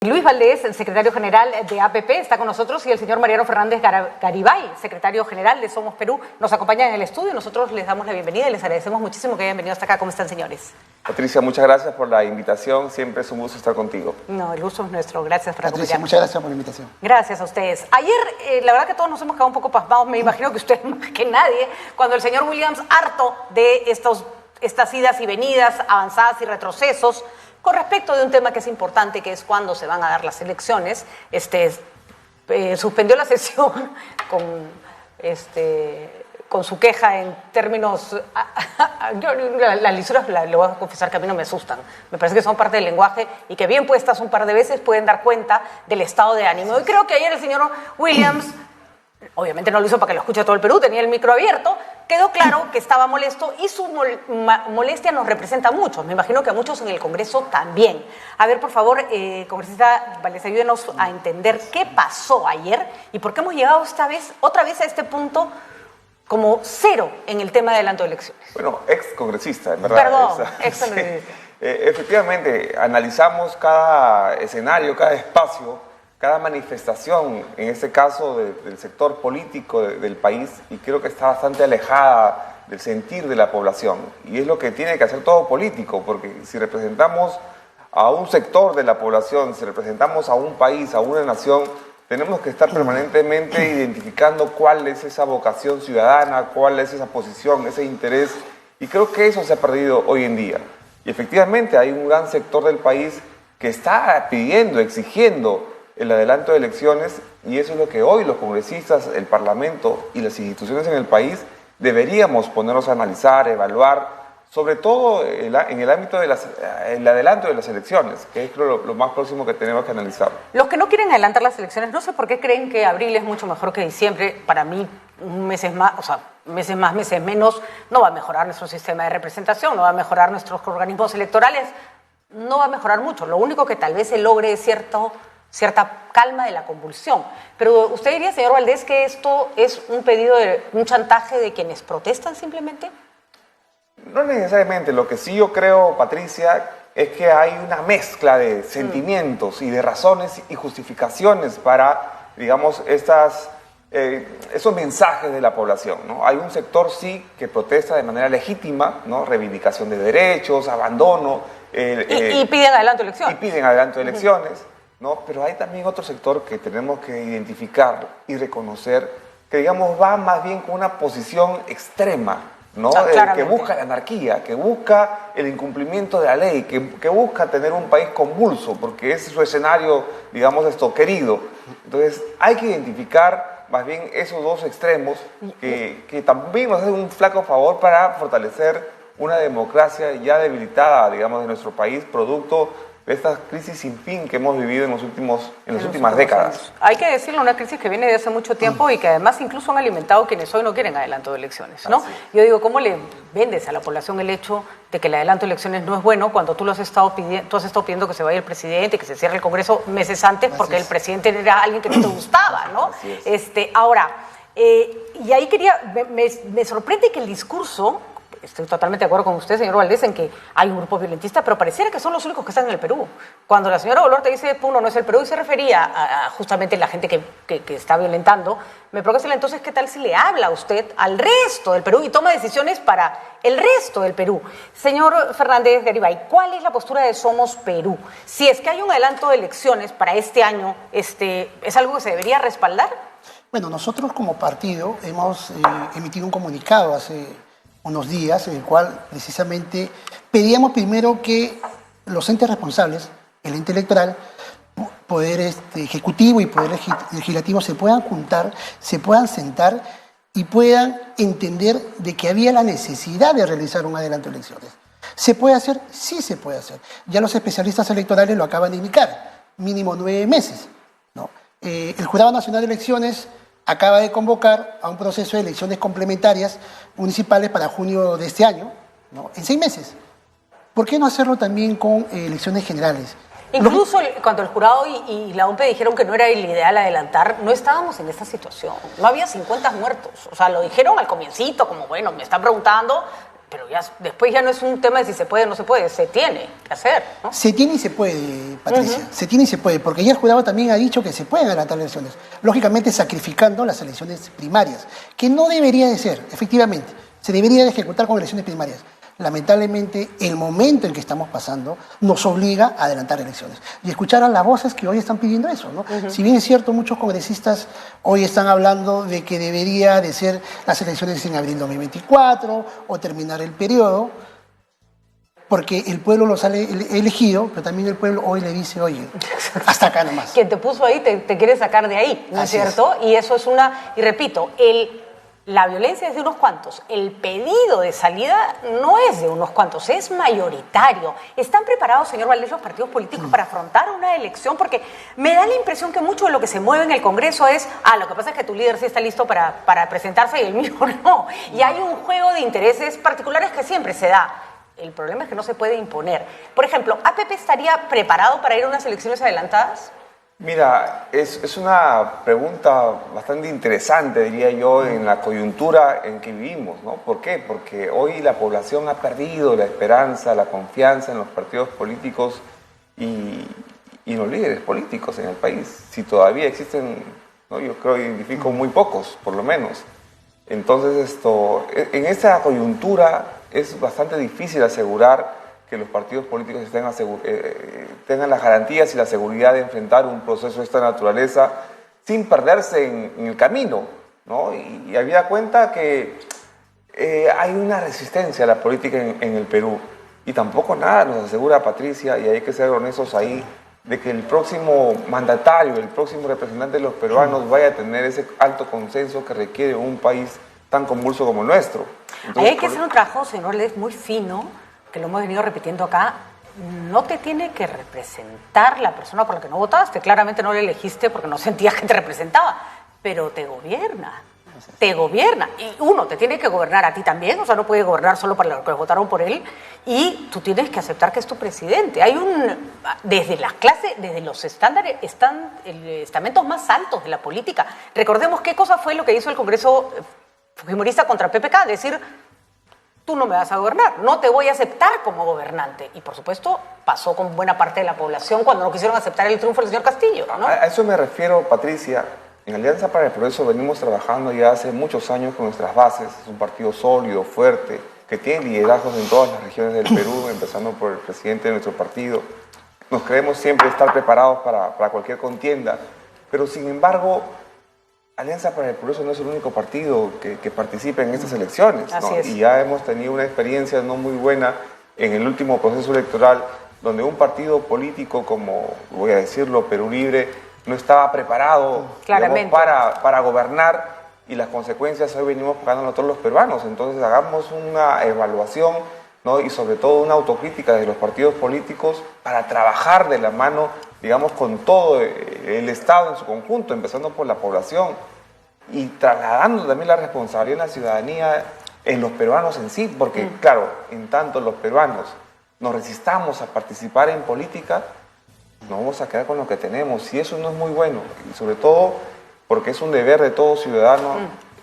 Luis Valdés, el secretario general de APP, está con nosotros, y el señor Mariano Fernández Garibay, secretario general de Somos Perú, nos acompañan en el estudio. Nosotros les damos la bienvenida y les agradecemos muchísimo que hayan venido hasta acá. ¿Cómo están, señores? Patricia, muchas gracias por la invitación. Siempre es un gusto estar contigo. No, el gusto es nuestro. Gracias por acompañarnos. Patricia, muchas gracias por la invitación. Gracias a ustedes. Ayer, la verdad que todos nos hemos quedado un poco pasmados, me imagino que usted más que nadie, cuando el señor Williams, harto de estas idas y venidas, avanzadas y retrocesos, con respecto de un tema que es importante, que es cuándo se van a dar las elecciones, suspendió la sesión con su queja en términos... Las lisuras, le voy a confesar que a mí no me asustan. Me parece que son parte del lenguaje y que bien puestas un par de veces pueden dar cuenta del estado de ánimo. Y creo que ayer el señor Williams, obviamente no lo hizo para que lo escuche todo el Perú, tenía el micro abierto, quedó claro que estaba molesto y su molestia nos representa a muchos. Me imagino que a muchos en el Congreso también. A ver, por favor, congresista Valdés, ayúdenos a entender qué pasó ayer y por qué hemos llegado otra vez a este punto como cero en el tema de adelanto de elecciones. Bueno, ex congresista, en verdad. Perdón, ex congresista. Efectivamente, analizamos cada escenario, cada espacio, cada manifestación, en este caso del sector político del país, y creo que está bastante alejada del sentir de la población. Y es lo que tiene que hacer todo político, porque si representamos a un sector de la población, si representamos a un país, a una nación, tenemos que estar permanentemente identificando cuál es esa vocación ciudadana, cuál es esa posición, ese interés, y creo que eso se ha perdido hoy en día. Y efectivamente hay un gran sector del país que está pidiendo, exigiendo el adelanto de elecciones, y eso es lo que hoy los congresistas, el Parlamento y las instituciones en el país deberíamos ponernos a analizar, evaluar, sobre todo en el ámbito del adelanto de las elecciones, que es lo más próximo que tenemos que analizar. Los que no quieren adelantar las elecciones, no sé por qué creen que abril es mucho mejor que diciembre. Para mí, meses más, meses menos, no va a mejorar nuestro sistema de representación, no va a mejorar nuestros organismos electorales, no va a mejorar mucho. Lo único que tal vez se logre es cierta calma de la convulsión. Pero usted diría, señor Valdés, que esto es un chantaje de quienes protestan simplemente. No necesariamente. Lo que sí yo creo, Patricia, es que hay una mezcla de sentimientos y de razones y justificaciones para, digamos, esos mensajes de la población, ¿no? Hay un sector, sí, que protesta de manera legítima, ¿no? Reivindicación de derechos, abandono. Y piden adelanto de elecciones. Y piden adelanto de elecciones, ¿no? Pero hay también otro sector que tenemos que identificar y reconocer, que, digamos, va más bien con una posición extrema, ¿no? Que busca la anarquía, que busca el incumplimiento de la ley, que busca tener un país convulso, porque ese es su escenario, digamos, querido. Entonces, hay que identificar más bien esos dos extremos que también nos hacen un flaco favor para fortalecer una democracia ya debilitada, digamos, de nuestro país, producto de esta crisis sin fin que hemos vivido en las últimas décadas. Años. Hay que decirlo, una crisis que viene de hace mucho tiempo y que además incluso han alimentado quienes hoy no quieren adelanto de elecciones, ¿no? Yo digo, ¿cómo le vendes a la población el hecho de que el adelanto de elecciones no es bueno cuando tú has estado pidiendo que se vaya el presidente, que se cierre el Congreso meses antes porque el presidente era alguien que no te gustaba, ¿no? Ahora, y ahí me sorprende que el discurso... Estoy totalmente de acuerdo con usted, señor Valdés, en que hay un grupo violentista, pero pareciera que son los únicos que están en el Perú. Cuando la señora Boluarte dice Puno no es el Perú y se refería a justamente la gente que está violentando, me pregunta entonces qué tal si le habla a usted al resto del Perú y toma decisiones para el resto del Perú. Señor Fernández Garibay, ¿cuál es la postura de Somos Perú? Si es que hay un adelanto de elecciones para este año, ¿es algo que se debería respaldar? Bueno, nosotros como partido hemos emitido un comunicado hace unos días, en el cual precisamente pedíamos primero que los entes responsables, el ente electoral, poder ejecutivo y poder legislativo se puedan juntar, se puedan sentar y puedan entender de que había la necesidad de realizar un adelanto de elecciones. ¿Se puede hacer? Sí se puede hacer. Ya los especialistas electorales lo acaban de indicar, mínimo 9 meses, ¿no? El Jurado Nacional de Elecciones acaba de convocar a un proceso de elecciones complementarias municipales para junio de este año, ¿no? En 6 meses. ¿Por qué no hacerlo también con elecciones generales? Incluso cuando el jurado y la OMPE dijeron que no era el ideal adelantar, no estábamos en esta situación. No había 50 muertos. O sea, lo dijeron al comiencito, como bueno, me están preguntando, pero ya después ya no es un tema de si se puede o no se puede, se tiene que hacer, ¿no? Se tiene y se puede, Patricia, se tiene y se puede, porque ya el jurado también ha dicho que se pueden adelantar las elecciones, lógicamente sacrificando las elecciones primarias, que no debería de ser, efectivamente, se debería de ejecutar con elecciones primarias. Lamentablemente, el momento en que estamos pasando nos obliga a adelantar elecciones. Y escuchar a las voces que hoy están pidiendo eso, ¿no? Si bien es cierto, muchos congresistas hoy están hablando de que debería de ser las elecciones en abril 2024 o terminar el periodo, porque el pueblo los ha elegido, pero también el pueblo hoy le dice, oye, hasta acá nomás. Quien te puso ahí te quiere sacar de ahí, ¿no es cierto? Y eso es y repito, la violencia es de unos cuantos, el pedido de salida no es de unos cuantos, es mayoritario. ¿Están preparados, señor Valdés, los partidos políticos para afrontar una elección? Porque me da la impresión que mucho de lo que se mueve en el Congreso es, lo que pasa es que tu líder sí está listo para presentarse y el mío no. Y hay un juego de intereses particulares que siempre se da. El problema es que no se puede imponer. Por ejemplo, ¿APP estaría preparado para ir a unas elecciones adelantadas? Mira, es una pregunta bastante interesante, diría yo, en la coyuntura en que vivimos, ¿no? ¿Por qué? Porque hoy la población ha perdido la esperanza, la confianza en los partidos políticos y los líderes políticos en el país. Si todavía existen, ¿no? Yo creo que identifico muy pocos, por lo menos. Entonces, en esta coyuntura es bastante difícil asegurar que los partidos políticos tengan las garantías y la seguridad de enfrentar un proceso de esta naturaleza sin perderse en el camino, ¿no? Y habida cuenta que hay una resistencia a la política en el Perú y tampoco nada nos asegura, Patricia, y hay que ser honestos ahí, de que el próximo mandatario, el próximo representante de los peruanos vaya a tener ese alto consenso que requiere un país tan convulso como el nuestro. Entonces, ahí hay que hacer un trabajo, señor Valdés, muy fino, que lo hemos venido repitiendo acá. No te tiene que representar la persona por la que no votaste. Claramente no le elegiste porque no sentías que te representaba, pero te gobierna. Te gobierna. Y uno, te tiene que gobernar a ti también, o sea, no puede gobernar solo para los que votaron por él, y tú tienes que aceptar que es tu presidente. Hay desde las clases, desde los estándares, estamentos más altos de la política. Recordemos qué cosa fue lo que hizo el Congreso Fujimorista contra PPK, decir, tú no me vas a gobernar, no te voy a aceptar como gobernante. Y por supuesto pasó con buena parte de la población cuando no quisieron aceptar el triunfo del señor Castillo, ¿no? A eso me refiero, Patricia. En Alianza para el Progreso venimos trabajando ya hace muchos años con nuestras bases. Es un partido sólido, fuerte, que tiene liderazgos en todas las regiones del Perú, empezando por el presidente de nuestro partido. Nos creemos siempre estar preparados para cualquier contienda, pero sin embargo, Alianza para el Progreso no es el único partido que participa en estas elecciones, ¿no? Así es. Y ya hemos tenido una experiencia no muy buena en el último proceso electoral, donde un partido político como, voy a decirlo, Perú Libre, no estaba preparado, digamos, para gobernar, y las consecuencias hoy venimos pagando todos los peruanos. Entonces hagamos una evaluación, ¿no? Y sobre todo una autocrítica de los partidos políticos para trabajar de la mano, digamos, con todo el Estado en su conjunto, empezando por la población y trasladando también la responsabilidad en la ciudadanía, en los peruanos en sí, porque claro, en tanto los peruanos nos resistamos a participar en política, nos vamos a quedar con lo que tenemos, y eso no es muy bueno, y sobre todo porque es un deber de todo ciudadano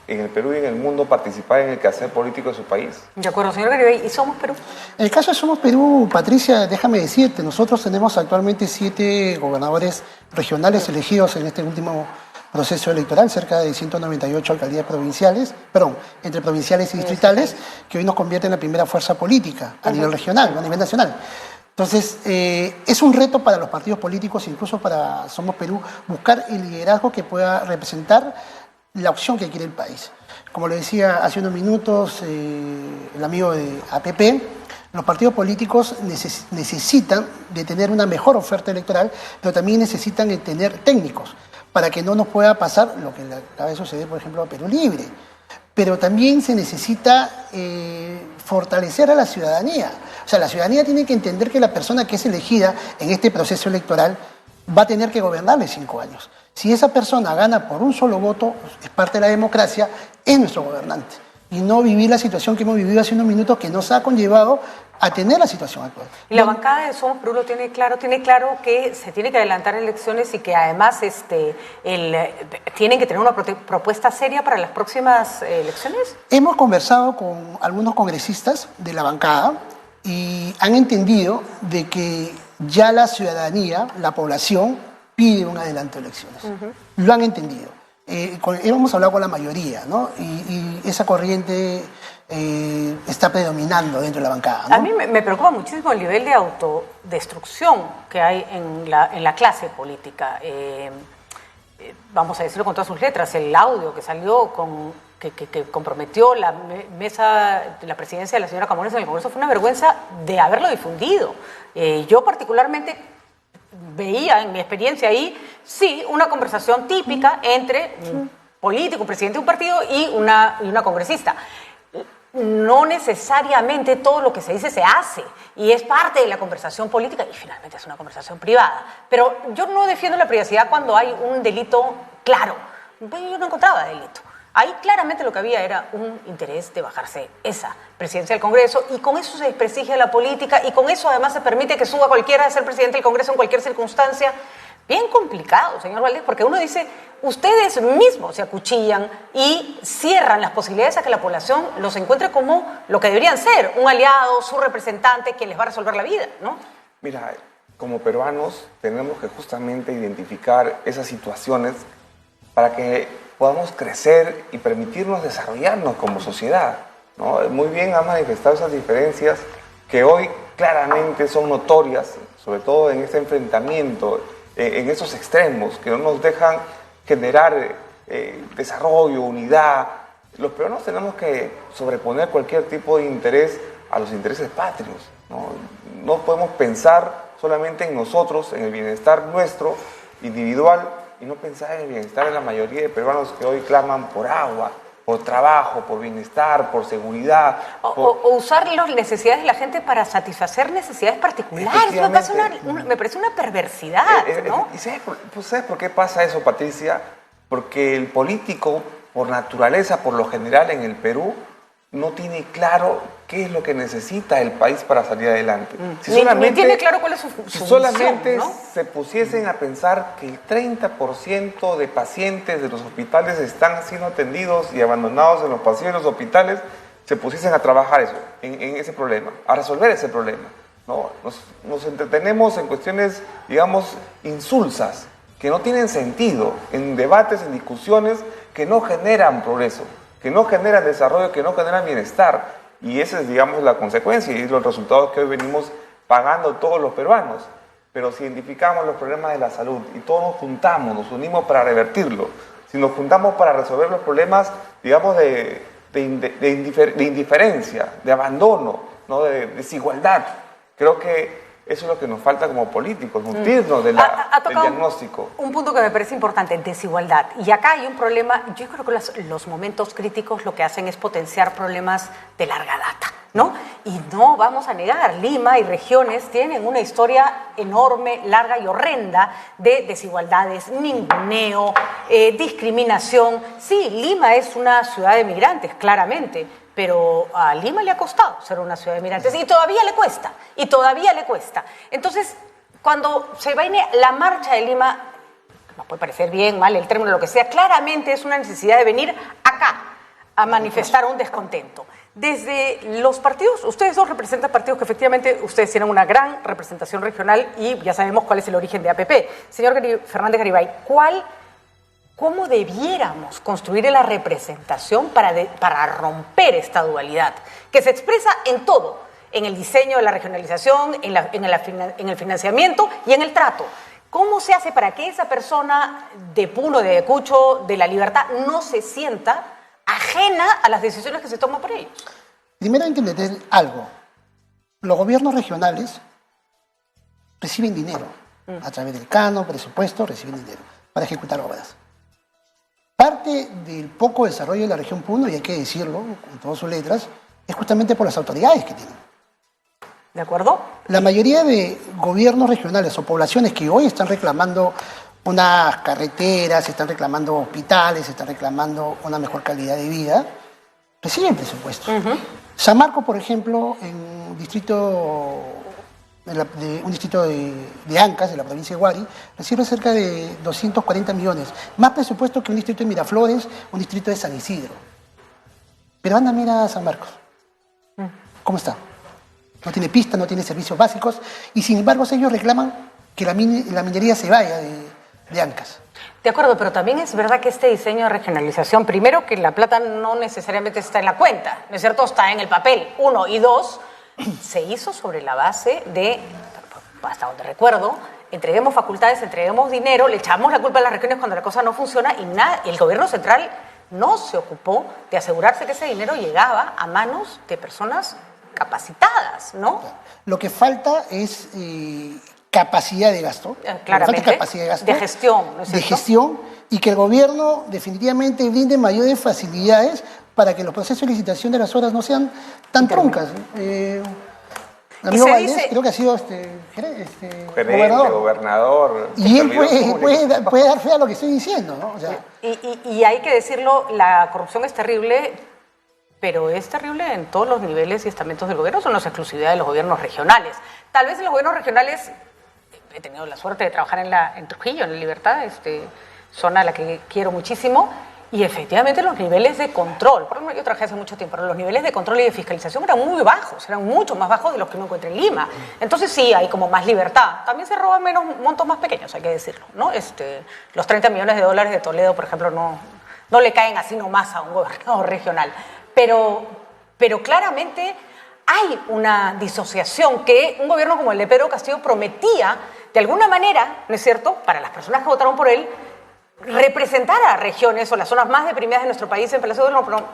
en el Perú y en el mundo participar en el quehacer político de su país. De acuerdo, señor Garibay. ¿Y Somos Perú? En el caso de Somos Perú, Patricia, déjame decirte, nosotros tenemos actualmente 7 gobernadores regionales elegidos en este último proceso electoral, cerca de 198 alcaldías provinciales, entre provinciales y distritales, que hoy nos convierte en la primera fuerza política a nivel regional, a nivel nacional. Entonces, es un reto para los partidos políticos, incluso para Somos Perú, buscar el liderazgo que pueda representar la opción que quiere el país. Como le decía hace unos minutos el amigo de APP, los partidos políticos necesitan de tener una mejor oferta electoral, pero también necesitan de tener técnicos para que no nos pueda pasar lo que acaba de suceder, por ejemplo, a Perú Libre. Pero también se necesita fortalecer a la ciudadanía. O sea, la ciudadanía tiene que entender que la persona que es elegida en este proceso electoral va a tener que gobernarle 5 años. Si esa persona gana por un solo voto, es parte de la democracia, es nuestro gobernante. y no vivir la situación que hemos vivido hace unos minutos que nos ha conllevado a tener la situación actual. Y la bancada de Somos Perú lo tiene claro que se tiene que adelantar elecciones y que además tienen que tener una propuesta seria para las próximas elecciones. Hemos conversado con algunos congresistas de la bancada y han entendido de que ya la ciudadanía, la población, pide un adelanto de elecciones. Lo han entendido. Hemos hablado con la mayoría, ¿no? Y esa corriente está predominando dentro de la bancada, ¿no? A mí me preocupa muchísimo el nivel de autodestrucción que hay en la clase política. Vamos a decirlo con todas sus letras, el audio que salió que comprometió la presidencia de la señora Camones en el Congreso fue una vergüenza de haberlo difundido. Yo particularmente veía en mi experiencia ahí, sí, una conversación típica entre un político, un presidente de un partido y una congresista. No necesariamente todo lo que se dice se hace y es parte de la conversación política y finalmente es una conversación privada. Pero yo no defiendo la privacidad cuando hay un delito claro. Yo no encontraba delito. Ahí claramente lo que había era un interés de bajarse esa presidencia del Congreso y con eso se desprestigia la política y con eso además se permite que suba cualquiera a ser presidente del Congreso en cualquier circunstancia. Bien complicado, señor Valdés, porque uno dice, ustedes mismos se acuchillan y cierran las posibilidades a que la población los encuentre como lo que deberían ser, un aliado, su representante, quien les va a resolver la vida, ¿no? Mira, como peruanos tenemos que justamente identificar esas situaciones para que podamos crecer y permitirnos desarrollarnos como sociedad, ¿no? Muy bien ha manifestado esas diferencias que hoy claramente son notorias, sobre todo en este enfrentamiento, en esos extremos que no nos dejan generar desarrollo, unidad. Los peruanos tenemos que sobreponer cualquier tipo de interés a los intereses patrios, ¿no? No podemos pensar solamente en nosotros, en el bienestar nuestro, individual, y no pensar en el bienestar de la mayoría de peruanos que hoy claman por agua, por trabajo, por bienestar, por seguridad. O usar las necesidades de la gente para satisfacer necesidades particulares. Me parece una perversidad, ¿no? ¿Y sabes por qué pasa eso, Patricia? Porque el político, por naturaleza, por lo general en el Perú, no tiene claro qué es lo que necesita el país para salir adelante. Ni tiene claro cuál es su Si solamente misión, ¿no? se pusiesen a pensar que el 30% de pacientes de los hospitales están siendo atendidos y abandonados en los pasillos de los hospitales, se pusiesen a trabajar en ese problema, a resolver ese problema, ¿no? Nos entretenemos en cuestiones, digamos, insulsas, que no tienen sentido, en debates, en discusiones que no generan progreso, que no generan desarrollo, que no generan bienestar. Y esa es, digamos, la consecuencia y los resultados que hoy venimos pagando todos los peruanos. Pero si identificamos los problemas de la salud y todos nos juntamos, nos unimos para revertirlo, si nos juntamos para resolver los problemas, digamos, de indiferencia, de abandono, ¿no? De desigualdad, creo que eso es lo que nos falta como políticos, nutrirnos del diagnóstico. Un punto que me parece importante, desigualdad. Y acá hay un problema, yo creo que los momentos críticos lo que hacen es potenciar problemas de larga data, ¿no? Y no vamos a negar, Lima y regiones tienen una historia enorme, larga y horrenda de desigualdades, ninguneo, discriminación. Sí, Lima es una ciudad de migrantes, claramente, pero a Lima le ha costado ser una ciudad de migrantes y todavía le cuesta, Entonces, cuando se viene la marcha de Lima, nos puede parecer bien, mal, el término, lo que sea, claramente es una necesidad de venir acá a manifestar un descontento. Desde los partidos, ustedes dos representan partidos que efectivamente ustedes tienen una gran representación regional y ya sabemos cuál es el origen de APP. Señor Fernández Garibay, ¿cómo debiéramos construir la representación para romper esta dualidad? Que se expresa en todo, en el diseño de la regionalización, en el financiamiento y en el trato. ¿Cómo se hace para que esa persona de Puno, de Ayacucho, de La Libertad, no se sienta ajena a las decisiones que se toman por ellos? Primero hay que entender algo. Los gobiernos regionales reciben dinero. A través del CANO, presupuesto, reciben dinero para ejecutar obras. Parte del poco desarrollo de la región Puno, y hay que decirlo con todas sus letras, es justamente por las autoridades que tienen. ¿De acuerdo? La mayoría de gobiernos regionales o poblaciones que hoy están reclamando unas carreteras, están reclamando hospitales, están reclamando una mejor calidad de vida, reciben presupuesto. San Marcos, por ejemplo, en un distrito de Ancash, de la provincia de Huari, recibe cerca de 240 millones. Más presupuesto que un distrito de Miraflores, un distrito de San Isidro. Pero anda, mira a San Marcos. ¿Cómo está? No tiene pista, no tiene servicios básicos, y sin embargo ellos reclaman que la minería se vaya de Ancash. De acuerdo, pero también es verdad que este diseño de regionalización, primero que la plata no necesariamente está en la cuenta, ¿no es cierto? Está en el papel, 1, y 2, se hizo sobre la base de, hasta donde recuerdo, entreguemos facultades, entreguemos dinero, le echamos la culpa a las regiones cuando la cosa no funciona y el gobierno central no se ocupó de asegurarse que ese dinero llegaba a manos de personas capacitadas, ¿no? Lo que falta es capacidad de gasto. Claramente, falta capacidad de gasto. De gestión, ¿no es cierto? De gestión, y que el gobierno definitivamente brinde mayores facilidades para que los procesos de licitación de las obras no sean tan truncas. Amigo Valdés, creo que ha sido gobernador. Y él puede dar fe a lo que estoy diciendo, ¿no? O sea, y hay que decirlo, la corrupción es terrible, pero es terrible en todos los niveles y estamentos del gobierno, eso no es exclusividad de los gobiernos regionales. Tal vez en los gobiernos regionales, he tenido la suerte de trabajar en Trujillo, en La Libertad, zona a la que quiero muchísimo, y efectivamente los niveles de control, por ejemplo, yo trabajé hace mucho tiempo, pero los niveles de control y de fiscalización eran muy bajos, eran mucho más bajos de los que uno encuentra en Lima. Entonces sí, hay como más libertad. También se roban menos montos más pequeños, hay que decirlo, ¿no? Los 30 millones de dólares de Toledo, por ejemplo, no le caen así nomás a un gobernador regional. Pero claramente hay una disociación que un gobierno como el de Pedro Castillo prometía, de alguna manera, ¿no es cierto?, para las personas que votaron por él, representar a regiones o las zonas más deprimidas de nuestro país en Palacio de Gobierno, pero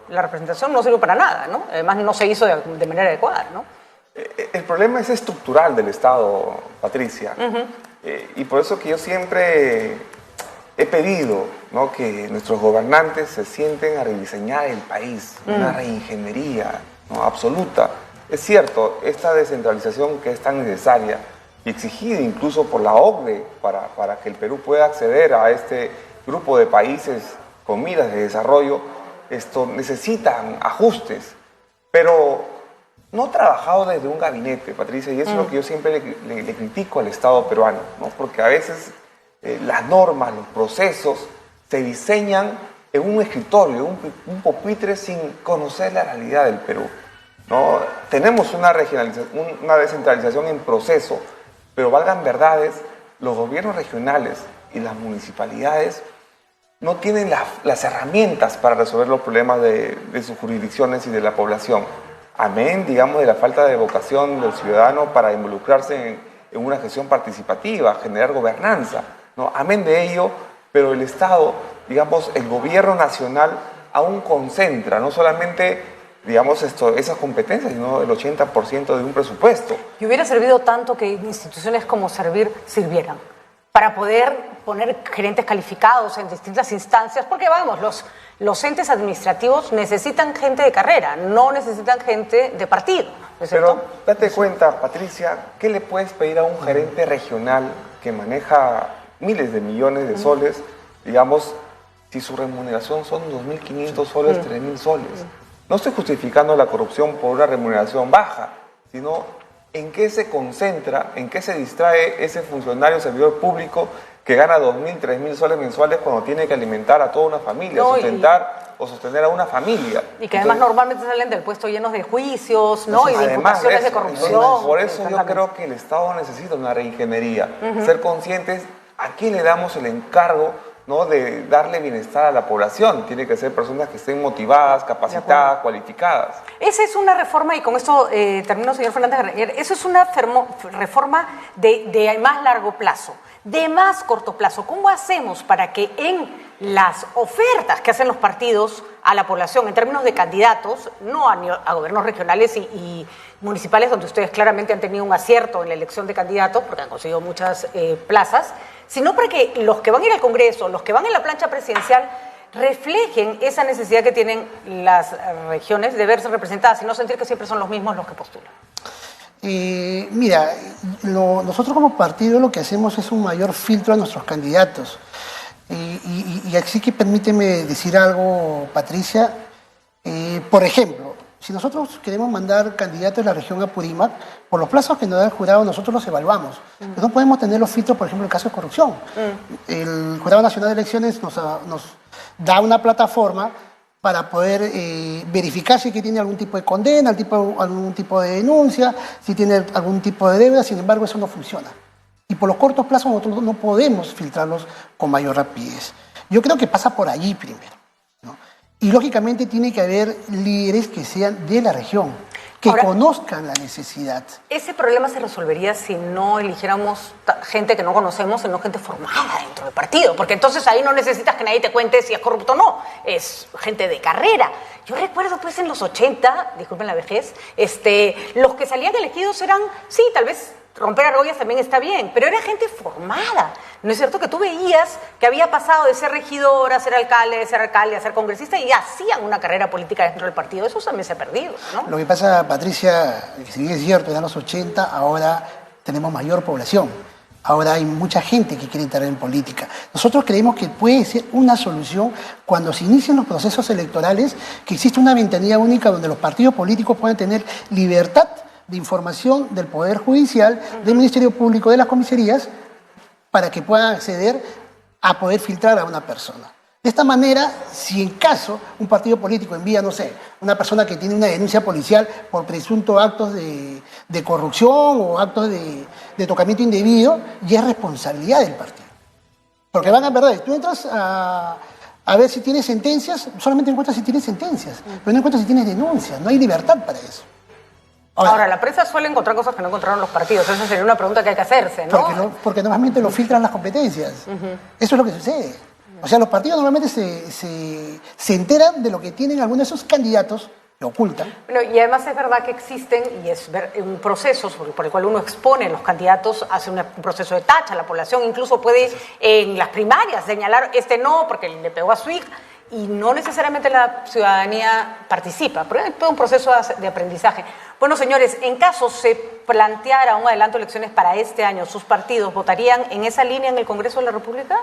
la representación no sirvió para nada, ¿no? Además no se hizo de manera adecuada, ¿no? El problema es estructural del Estado, Patricia, y por eso que yo siempre he pedido, ¿no?, que nuestros gobernantes se sienten a rediseñar el país, una reingeniería, ¿no?, absoluta. Es cierto, esta descentralización que es tan necesaria y exigida incluso por la OCDE para que el Perú pueda acceder a este grupo de países con miras de desarrollo, necesitan ajustes, pero no trabajado desde un gabinete, Patricia, y eso es lo que yo siempre le critico al Estado peruano, ¿no?, porque a veces las normas, los procesos se diseñan en un escritorio, un pupitre sin conocer la realidad del Perú, ¿no? Tenemos una descentralización en proceso, pero valgan verdades, los gobiernos regionales y las municipalidades no tienen las herramientas para resolver los problemas de sus jurisdicciones y de la población. Amén, digamos, de la falta de vocación del ciudadano para involucrarse en una gestión participativa, generar gobernanza, ¿no? Amén de ello, pero el Estado, digamos, el gobierno nacional aún concentra, no solamente, digamos, esas competencias, sino el 80% de un presupuesto. Y hubiera servido tanto que instituciones como sirvieran para poder poner gerentes calificados en distintas instancias, porque vamos, los entes administrativos necesitan gente de carrera, no necesitan gente de partido, ¿no es cierto? Pero date cuenta, Patricia, ¿qué le puedes pedir a un gerente regional que maneja miles de millones de soles, digamos, si su remuneración son 2.500 soles, 3.000 soles? No estoy justificando la corrupción por una remuneración baja, sino en qué se concentra, en qué se distrae ese funcionario servidor público que gana 2.000, 3.000 soles mensuales cuando tiene que alimentar a toda una familia, o sostener a una familia. Y que además normalmente salen del puesto llenos de juicios, ¿no? Y de imputaciones de corrupción. Por eso yo creo que el Estado necesita una reingeniería, ser conscientes a quién le damos el encargo, ¿no?, de darle bienestar a la población. Tiene que ser personas que estén motivadas, capacitadas, cualificadas. Esa es una reforma, y con esto termino, señor Fernández Garnier, eso es una reforma de más largo plazo, de más corto plazo. ¿Cómo hacemos para que en las ofertas que hacen los partidos a la población en términos de candidatos, no a gobiernos regionales y municipales, donde ustedes claramente han tenido un acierto en la elección de candidatos, porque han conseguido muchas plazas, sino para que los que van a ir al Congreso, los que van en la plancha presidencial, reflejen esa necesidad que tienen las regiones de verse representadas y no sentir que siempre son los mismos los que postulan? Mira, nosotros como partido lo que hacemos es un mayor filtro a nuestros candidatos. Y así que permíteme decir algo, Patricia. Por ejemplo, si nosotros queremos mandar candidatos de la región a Purímac, por los plazos que nos da el jurado nosotros los evaluamos. Pero no podemos tener los filtros, por ejemplo, en el caso de corrupción. El Jurado Nacional de Elecciones nos da una plataforma para poder verificar si tiene algún tipo de condena, algún tipo de denuncia, si tiene algún tipo de deuda. Sin embargo, eso no funciona. Y por los cortos plazos nosotros no podemos filtrarlos con mayor rapidez. Yo creo que pasa por allí primero, ¿no? Y lógicamente tiene que haber líderes que sean de la región, que ahora, conozcan la necesidad. Ese problema se resolvería si no eligiéramos gente que no conocemos, sino gente formada dentro del partido, porque entonces ahí no necesitas que nadie te cuente si es corrupto o no, es gente de carrera. Yo recuerdo pues en los 80, disculpen la vejez, los que salían elegidos eran, sí, tal vez romper argollas también está bien, pero era gente formada. ¿No es cierto que tú veías que había pasado de ser regidor a ser alcalde, a ser congresista y hacían una carrera política dentro del partido? Eso también se ha perdido, ¿no? Lo que pasa, Patricia, si bien es cierto, en los 80, ahora tenemos mayor población. Ahora hay mucha gente que quiere entrar en política. Nosotros creemos que puede ser una solución cuando se inician los procesos electorales, que existe una ventanilla única donde los partidos políticos puedan tener libertad de información del Poder Judicial, del Ministerio Público, de las comisarías, para que puedan acceder a poder filtrar a una persona. De esta manera, si en caso un partido político envía, no sé, una persona que tiene una denuncia policial por presuntos actos de corrupción o actos de tocamiento indebido, ya es responsabilidad del partido. Porque van a verdad, tú entras a ver si tienes sentencias, solamente encuentras si tienes sentencias, pero no encuentras si tienes denuncias, no hay libertad para eso. Ahora, la prensa suele encontrar cosas que no encontraron los partidos. Esa sería una pregunta que hay que hacerse, ¿no? Porque normalmente lo filtran las competencias. Eso es lo que sucede. O sea, los partidos normalmente se enteran de lo que tienen algunos de esos candidatos que ocultan. Bueno, y además es verdad que existen, y es un proceso por el cual uno expone los candidatos, hace un proceso de tacha, la población incluso puede en las primarias señalar no porque le pegó a su hija, y no necesariamente la ciudadanía participa, pero es todo un proceso de aprendizaje. Bueno, señores, en caso se planteara un adelanto de elecciones para este año, ¿sus partidos votarían en esa línea en el Congreso de la República?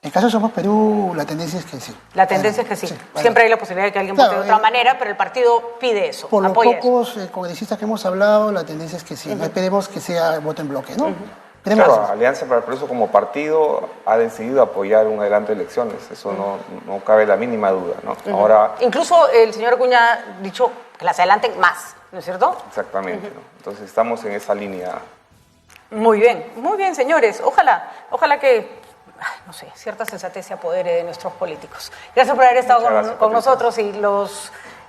En el caso de Somos Perú, la tendencia es que sí. La tendencia es que sí. Siempre hay la posibilidad de que alguien vote de otra manera, pero el partido pide eso, por los apoya pocos congresistas que hemos hablado, la tendencia es que sí. No esperemos que sea voto en bloque, ¿no? Claro, Alianza para el Progreso como partido ha decidido apoyar un adelanto de elecciones, eso no cabe la mínima duda, ¿no? Ahora, incluso el señor Acuña ha dicho que las adelanten más, ¿no es cierto? Exactamente, ¿no? Entonces estamos en esa línea. Muy bien, señores. Ojalá que, no sé, cierta sensatez se apodere de nuestros políticos. Gracias por haber estado con nosotros y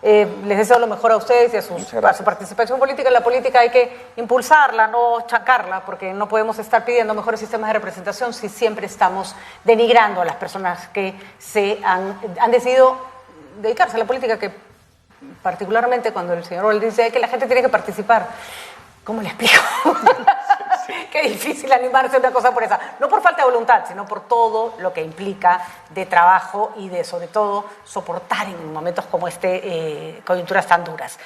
les deseo lo mejor a ustedes y a su participación política. En la política hay que impulsarla, no chancarla, porque no podemos estar pidiendo mejores sistemas de representación si siempre estamos denigrando a las personas que han decidido dedicarse a la política, que particularmente cuando el señor Roel dice que la gente tiene que participar. ¿Cómo le explico? Qué difícil animarse a una cosa por esa. No por falta de voluntad, sino por todo lo que implica de trabajo y de, sobre todo, soportar en momentos como coyunturas tan duras.